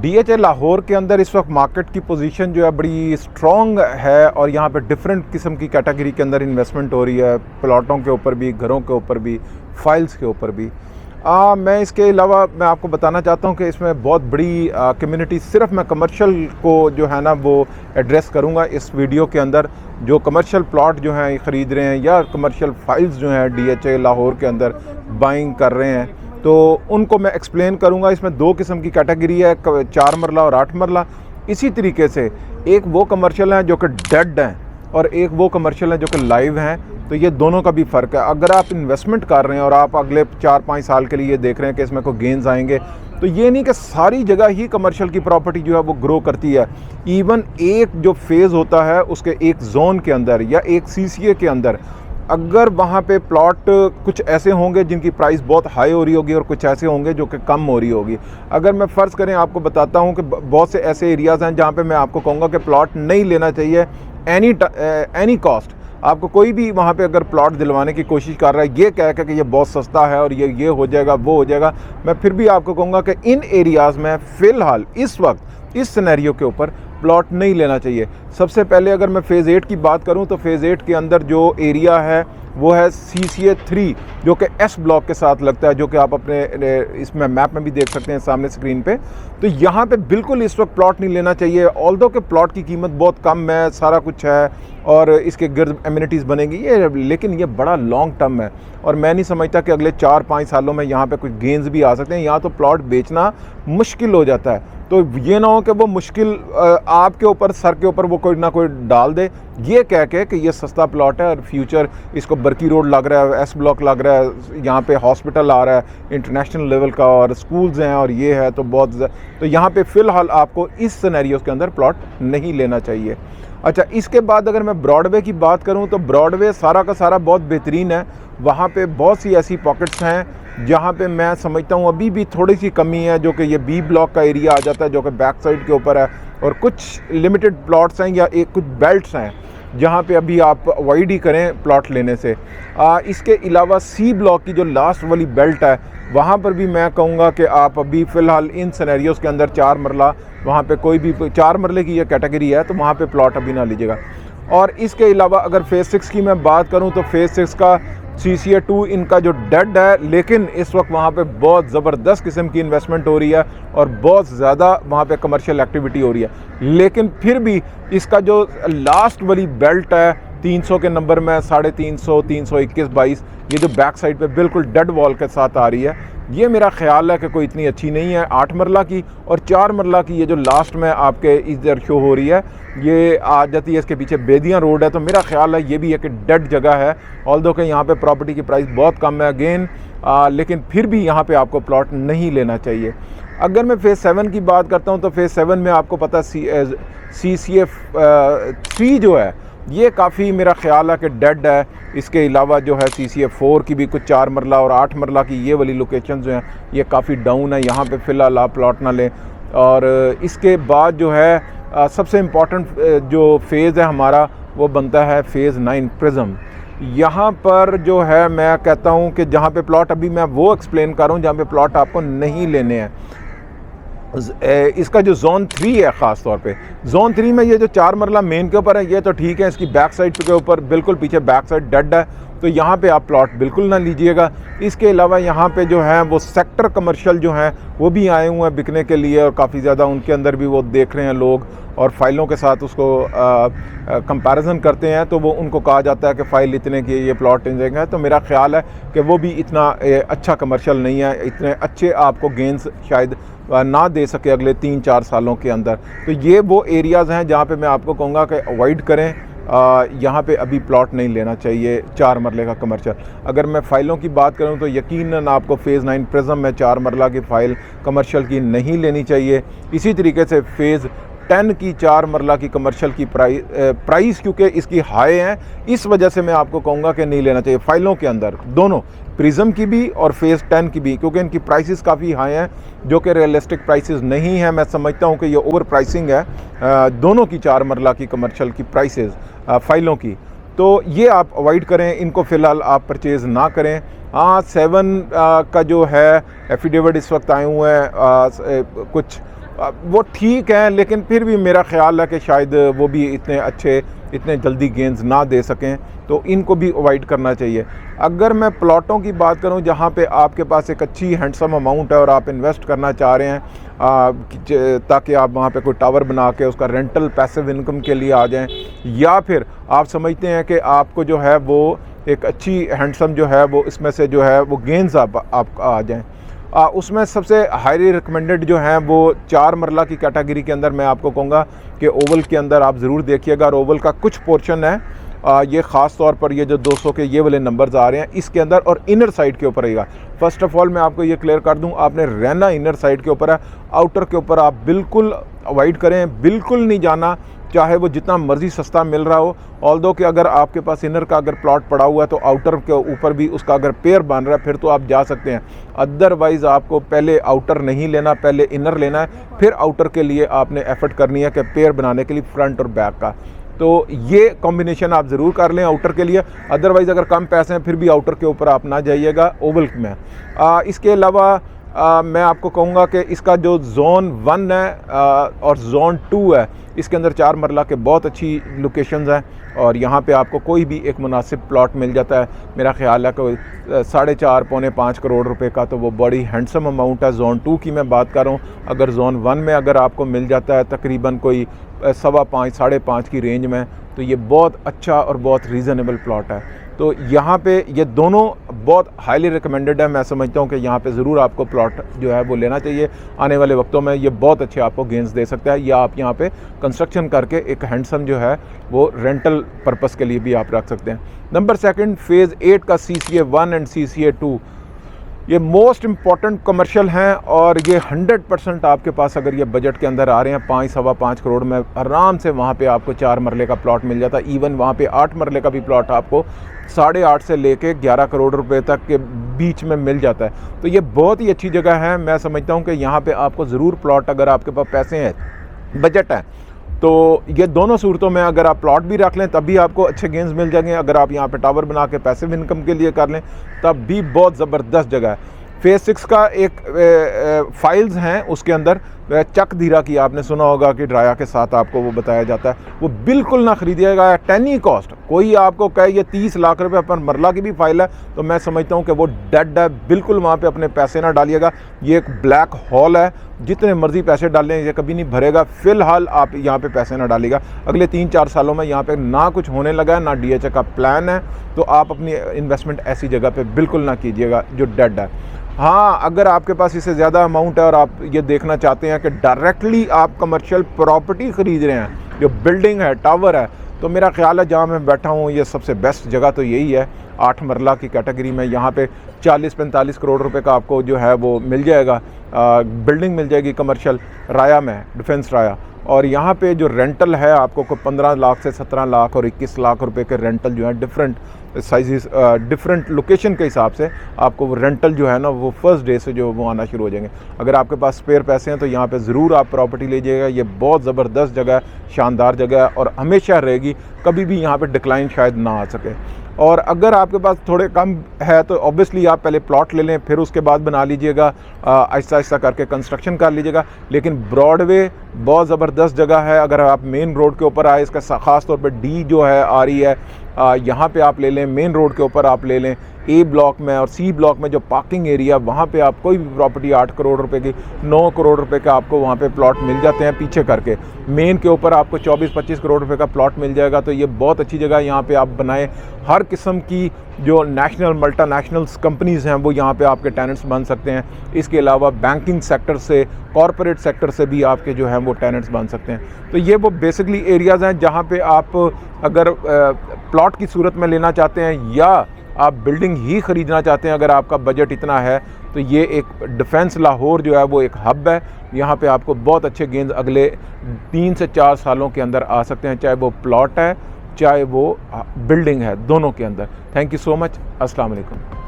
DHA Lahore के अंदर इस वक्त मार्केट की पोजीशन जो है बड़ी स्ट्रॉन्ग है और यहाँ पे डिफरेंट किस्म की कैटेगरी के अंदर इन्वेस्टमेंट हो रही है, प्लॉटों के ऊपर भी, घरों के ऊपर भी, फाइल्स के ऊपर भी। मैं इसके अलावा मैं आपको बताना चाहता हूँ कि इसमें बहुत बड़ी कम्युनिटी, सिर्फ मैं कमर्शियल को जो है ना वो एड्रेस करूँगा इस वीडियो के अंदर। जो कमर्शियल प्लॉट जो हैं ख़रीद रहे हैं या कमर्शियल फाइल्स जो हैं डीएचए लाहौर के अंदर बाइंग कर रहे हैं, तो उनको मैं एक्सप्लेन करूंगा। इसमें दो किस्म की कैटेगरी है, 4 मरला और 8 मरला। इसी तरीके से एक वो कमर्शियल हैं जो कि डेड हैं और एक वो कमर्शियल हैं जो कि लाइव हैं। तो ये दोनों का भी फ़र्क है। अगर आप इन्वेस्टमेंट कर रहे हैं और आप अगले 4-5 साल के लिए देख रहे हैं कि इसमें कोई गेंस आएंगे, तो ये नहीं कि सारी जगह ही कमर्शियल की प्रॉपर्टी जो है वो ग्रो करती है। इवन एक जो फेज़ होता है उसके एक जोन के अंदर या एक सीसीए के अंदर, अगर वहाँ पे प्लॉट कुछ ऐसे होंगे जिनकी प्राइस बहुत हाई हो रही होगी और कुछ ऐसे होंगे जो कि कम हो रही होगी। अगर मैं फ़र्ज़ करें आपको बताता हूँ कि बहुत से ऐसे एरियाज़ हैं जहाँ पे मैं आपको कहूँगा कि प्लॉट नहीं लेना चाहिए एनी कॉस्ट। आपको कोई भी वहाँ पे अगर प्लॉट दिलवाने की कोशिश कर रहा है ये कह के कि ये बहुत सस्ता है और ये हो जाएगा वो हो जाएगा, मैं फिर भी आपको कहूँगा कि इन एरियाज़ में फ़िलहाल इस वक्त इस सिनेरियो के ऊपर प्लॉट नहीं लेना चाहिए। सबसे पहले अगर मैं फ़ेज़ 8 की बात करूं तो फ़ेज़ 8 के अंदर जो एरिया है वो है CCA 3 जो कि S ब्लॉक के साथ लगता है, जो कि आप अपने इसमें मैप में भी देख सकते हैं सामने स्क्रीन पे। तो यहाँ पे बिल्कुल इस वक्त प्लॉट नहीं लेना चाहिए। ऑल्दो के प्लॉट की कीमत बहुत कम है, सारा कुछ है और इसके गिर्द एमिनिटीज़ बनेंगी ये, लेकिन ये बड़ा लॉन्ग टर्म है और मैं नहीं समझता कि अगले 4-5 सालों में यहाँ पे कुछ गेंस भी आ सकते हैं। यहाँ तो प्लॉट बेचना मुश्किल हो जाता है। तो ये ना हो कि वो मुश्किल आपके ऊपर, सर के ऊपर वो कोई ना कोई डाल दे ये कह के कि ये सस्ता प्लॉट है और फ्यूचर इसको बरकी रोड लग रहा है, S ब्लॉक लग रहा है, यहाँ पे हॉस्पिटल आ रहा है इंटरनेशनल लेवल का और स्कूल्स हैं और ये है तो तो यहाँ पे फ़िलहाल आपको इस सिनेरियोज़ के अंदर प्लॉट नहीं लेना चाहिए। अच्छा, इसके बाद अगर मैं ब्रॉडवे की बात करूँ तो ब्रॉडवे सारा का सारा बहुत बेहतरीन है। वहाँ पे बहुत सी ऐसी पॉकेट्स हैं जहाँ पे मैं समझता हूँ अभी भी थोड़ी सी कमी है, जो कि ये B ब्लॉक का एरिया आ जाता है जो कि बैक साइड के ऊपर है, और कुछ लिमिटेड प्लॉट्स हैं या कुछ बेल्ट्स हैं जहाँ पे अभी आप अवॉइड ही करें प्लॉट लेने से। इसके अलावा C ब्लॉक की जो लास्ट वाली बेल्ट है वहाँ पर भी मैं कहूँगा कि आप अभी फ़िलहाल इन सिनेरियोज़ के अंदर 4 मरला, वहाँ पे कोई भी 4 मरले की ये कैटेगरी है तो वहाँ पे प्लॉट अभी ना लीजिएगा। और इसके अलावा अगर फ़ेज़ 6 की मैं बात करूँ तो फ़ेज़ 6 का CCA 2 इनका जो डेड है, लेकिन इस वक्त वहाँ पे बहुत ज़बरदस्त किस्म की इन्वेस्टमेंट हो रही है और बहुत ज़्यादा वहाँ पे कमर्शियल एक्टिविटी हो रही है। लेकिन फिर भी इसका जो लास्ट वाली बेल्ट है 300 के नंबर में, 350, 321, 22, ये जो बैक साइड पे बिल्कुल डेड वॉल के साथ आ रही है, ये मेरा ख्याल है कि कोई इतनी अच्छी नहीं है। 8 मरला की और 4 मरला की ये जो लास्ट में आपके इधर शो हो रही है ये आ जाती है, इसके पीछे बेदियाँ रोड है, तो मेरा ख्याल है ये भी एक डेड जगह है। ऑल्दो कि यहाँ पे प्रॉपर्टी की प्राइस बहुत कम है अगेन, लेकिन फिर भी यहाँ पे आपको प्लॉट नहीं लेना चाहिए। अगर मैं फ़ेज़ 7 की बात करता हूँ तो फ़ेज़ 7 में आपको पता CCA 3 जो है ये काफ़ी मेरा ख्याल है कि डेड है। इसके अलावा जो है CCA 4 की भी कुछ 4 मरला और 8 मरला की ये वाली लोकेशन जो हैं ये काफ़ी डाउन है, यहाँ पे फ़िलहाल आप प्लॉट ना लें। और इसके बाद जो है सबसे इम्पॉर्टेंट जो फेज़ है हमारा वो बनता है फ़ेज़ 9 प्रिज्म। यहाँ पर जो है मैं कहता हूँ कि जहाँ पे प्लॉट अभी मैं वो एक्सप्लेन कर रहा हूँ जहाँ पे प्लॉट आपको नहीं लेने हैं। इसका जो जोन 3 है ख़ास तौर पे, जोन 3 में ये जो 4 मरला मेन के ऊपर है ये तो ठीक है, इसकी बैक साइड के ऊपर बिल्कुल पीछे बैक साइड डेड है, तो यहाँ पे आप प्लॉट बिल्कुल ना लीजिएगा। इसके अलावा यहाँ पे जो है वो सेक्टर कमर्शियल जो हैं वो भी आए हुए हैं बिकने के लिए और काफ़ी ज़्यादा उनके अंदर भी वो देख रहे हैं लोग और फाइलों के साथ उसको कंपैरिजन करते हैं, तो वो उनको कहा जाता है कि फ़ाइल इतने की ये प्लॉट इतने का है। तो मेरा ख्याल है कि वो भी इतना अच्छा कमर्शियल नहीं है, इतने अच्छे आपको गेंस शायद ना दे सके अगले 3-4 सालों के अंदर। तो ये वो एरियाज़ हैं जहाँ पे मैं आपको कहूँगा कि अवॉइड करें, यहाँ पे अभी प्लॉट नहीं लेना चाहिए 4 मरले का कमर्शियल। अगर मैं फ़ाइलों की बात करूँ तो यकीनन आपको फ़ेज़ 9 प्रिज्म में 4 मरला की फ़ाइल कमर्शियल की नहीं लेनी चाहिए। इसी तरीके से फ़ेज़ 10 की 4 मरला की कमर्शियल की प्राइस क्योंकि इसकी हाई है, इस वजह से मैं आपको कहूँगा कि नहीं लेना चाहिए फ़ाइलों के अंदर, दोनों प्रिज्म की भी और फ़ेज़ 10 की भी, क्योंकि इनकी प्राइसेस काफ़ी हाई हैं जो कि रियलिस्टिक प्राइसेस नहीं है। मैं समझता हूँ कि ये ओवर प्राइसिंग है दोनों की 4 मरला की कमर्शियल की प्राइसेस फ़ाइलों की, तो ये आप अवॉइड करें, इनको फ़िलहाल आप परचेज़ ना करें। हाँ, 7 का जो है एफिडेविट इस वक्त आए हुए हैं कुछ वो ठीक है, लेकिन फिर भी मेरा ख्याल है कि शायद वो भी इतने जल्दी गेंस ना दे सकें, तो इनको भी अवॉइड करना चाहिए। अगर मैं प्लॉटों की बात करूं जहां पे आपके पास एक अच्छी हैंडसम अमाउंट है और आप इन्वेस्ट करना चाह रहे हैं ताकि आप वहां पे कोई टावर बना के उसका रेंटल पैसिव इनकम के लिए आ जाएं, या फिर आप समझते हैं कि आपको जो है वो एक अच्छी हैंडसम जो है वो इसमें से जो है वो गेंस आप आ जाएँ, उसमें सबसे हाईली रिकमेंडेड जो हैं वो 4 मरला की कैटेगरी के अंदर मैं आपको कहूँगा कि ओवल के अंदर आप ज़रूर देखिएगा। और ओवल का कुछ पोर्शन है ये ख़ास तौर पर ये जो 200 के ये वाले नंबर्स आ रहे हैं इसके अंदर, और इनर साइड के ऊपर रहेगा। फ़र्स्ट ऑफ़ ऑल मैं आपको ये क्लियर कर दूं, आपने रहना इनर साइड के ऊपर है, आउटर के ऊपर आप बिल्कुल अवॉइड करें, बिल्कुल नहीं जाना, चाहे वो जितना मर्ज़ी सस्ता मिल रहा हो। ऑल्दो कि अगर आपके पास इनर का अगर प्लॉट पड़ा हुआ है तो आउटर के ऊपर भी उसका अगर पेयर बन रहा है फिर तो आप जा सकते हैं। अदरवाइज़ आपको पहले आउटर नहीं लेना, पहले इनर लेना है, फिर आउटर के लिए आपने एफर्ट करनी है कि पेयर बनाने के लिए फ्रंट और बैक का। तो ये कॉम्बिनेशन आप ज़रूर कर लें आउटर के लिए। अदरवाइज़ अगर कम पैसे हैं फिर भी आउटर के ऊपर आप ना जाइएगा ओवल में। इसके अलावा मैं आपको कहूँगा कि इसका जो जोन 1 है और जोन 2 है, इसके अंदर 4 मरला के बहुत अच्छी लोकेशंस हैं और यहाँ पे आपको कोई भी एक मुनासिब प्लॉट मिल जाता है। मेरा ख्याल है कि 4.5 पौने 5 करोड़ रुपए का तो वो बड़ी हैंडसम अमाउंट है। जोन 2 की मैं बात कर रहा हूँ, अगर जोन 1 में अगर आपको मिल जाता है तकरीबन कोई 5.25 साढ़े 5 की रेंज में, तो ये बहुत अच्छा और बहुत रीज़नेबल प्लॉट है। तो यहाँ पे ये दोनों बहुत हाईली रिकमेंडेड है। मैं समझता हूँ कि यहाँ पे ज़रूर आपको प्लॉट जो है वो लेना चाहिए। आने वाले वक्तों में ये बहुत अच्छे आपको गेंस दे सकता है, या आप यहाँ पे कंस्ट्रक्शन करके एक हैंडसम जो है वो रेंटल पर्पस के लिए भी आप रख सकते हैं। नंबर 2 फेज़ 8 का CCA 1 एंड CCA 2 ये मोस्ट इम्पॉर्टेंट कमर्शियल हैं और ये 100% आपके पास अगर ये बजट के अंदर आ रहे हैं 5-5.25 करोड़ में आराम से वहाँ पे आपको 4 मरले का प्लॉट मिल जाता है। इवन वहाँ पे 8 मरले का भी प्लॉट आपको 8.5 से लेके 11 करोड़ रुपए तक के बीच में मिल जाता है। तो ये बहुत ही अच्छी जगह है। मैं समझता हूँ कि यहाँ पे आपको ज़रूर प्लॉट, अगर आपके पास पैसे हैं, बजट है, तो ये दोनों सूरतों में अगर आप प्लॉट भी रख लें तब भी आपको अच्छे गेंस मिल जाएंगे। अगर आप यहाँ पे टावर बना के पैसिव इनकम के लिए कर लें तब भी बहुत ज़बरदस्त जगह है। फेज़ 6 का एक फाइल्स हैं, उसके अंदर चक धीरा की आपने सुना होगा कि ड्राया के साथ आपको वो बताया जाता है, वो बिल्कुल ना खरीदिएगा टेनी कॉस्ट। कोई आपको कहे ये 30 लाख रुपए पर मरला की भी फाइल है तो मैं समझता हूँ कि वो डेड है, बिल्कुल वहाँ पे अपने पैसे ना डालिएगा। ये एक ब्लैक होल है, जितने मर्जी पैसे डालें ये कभी नहीं भरेगा। फ़िलहाल आप यहाँ पे पैसे ना डालिएगा। अगले 3-4 सालों में यहाँ पे ना कुछ होने लगा है, ना DHA का प्लान है, तो आप अपनी इन्वेस्टमेंट ऐसी जगह पे बिल्कुल ना कीजिएगा जो डेड है। हाँ, अगर आपके पास इससे ज़्यादा अमाउंट है और आप ये देखना चाहते हैं कि डायरेक्टली आप कमर्शियल प्रॉपर्टी ख़रीद रहे हैं, जो बिल्डिंग है, टावर है, तो मेरा ख्याल है जहाँ मैं बैठा हूँ ये सबसे बेस्ट जगह तो यही है। 8 मरला की कैटेगरी में यहाँ पे 40-45 करोड़ रुपए का आपको जो है वो मिल जाएगा, बिल्डिंग मिल जाएगी कमर्शियल राया में, डिफेंस राया। और यहाँ पे जो रेंटल है आपको 15 लाख से 17 लाख और 21 लाख रुपए के रेंटल जो है डिफरेंट साइजेस, डिफरेंट लोकेशन के हिसाब से आपको वो रेंटल जो है ना वो फर्स्ट डे से जो वो आना शुरू हो जाएंगे। अगर आपके पास स्पेयर पैसे हैं तो यहाँ पे ज़रूर आप प्रॉपर्टी लीजिएगा। ये बहुत ज़बरदस्त जगह है, शानदार जगह है और हमेशा रहेगी, कभी भी यहाँ पे डिक्लाइन शायद ना आ सके। और अगर आपके पास थोड़े कम है तो ऑब्वियसली आप पहले प्लॉट ले लें, फिर उसके बाद बना लीजिएगा, आहिस्ता आहिस्ता करके कंस्ट्रक्शन कर लीजिएगा। लेकिन ब्रॉडवे बहुत ज़बरदस्त जगह है। अगर आप मेन रोड के ऊपर आए, इसका ख़ास तौर पे D जो है आ रही है, यहाँ पे आप ले लें, मेन रोड के ऊपर आप ले लें। A ब्लॉक में और C ब्लॉक में जो पार्किंग एरिया, वहाँ पे आप कोई भी प्रॉपर्टी 8 करोड़ रुपए की, 9 करोड़ रुपए का आपको वहाँ पे प्लॉट मिल जाते हैं पीछे करके। मेन के ऊपर आपको 24-25 करोड़ रुपए का प्लॉट मिल जाएगा। तो ये बहुत अच्छी जगह है, यहाँ पे आप बनाएं। हर किस्म की जो नेशनल मल्टीनेशनल्स कंपनीज़ हैं वो यहाँ पे आपके टेनेंट्स बन सकते हैं। इसके अलावा बैंकिंग सेक्टर से, कॉरपोरेट सेक्टर से भी आपके जो हैं वो टेनेंट्स बन सकते हैं। तो ये वो बेसिकली एरियाज़ हैं जहाँ पे आप अगर प्लॉट की सूरत में लेना चाहते हैं या आप बिल्डिंग ही ख़रीदना चाहते हैं, अगर आपका बजट इतना है, तो ये एक डिफेंस लाहौर जो है वो एक हब है। यहाँ पे आपको बहुत अच्छे गेंद अगले 3 से 4 सालों के अंदर आ सकते हैं, चाहे वो प्लॉट है चाहे वो बिल्डिंग है, दोनों के अंदर। Thank you so much. अस्सलाम वालेकुम।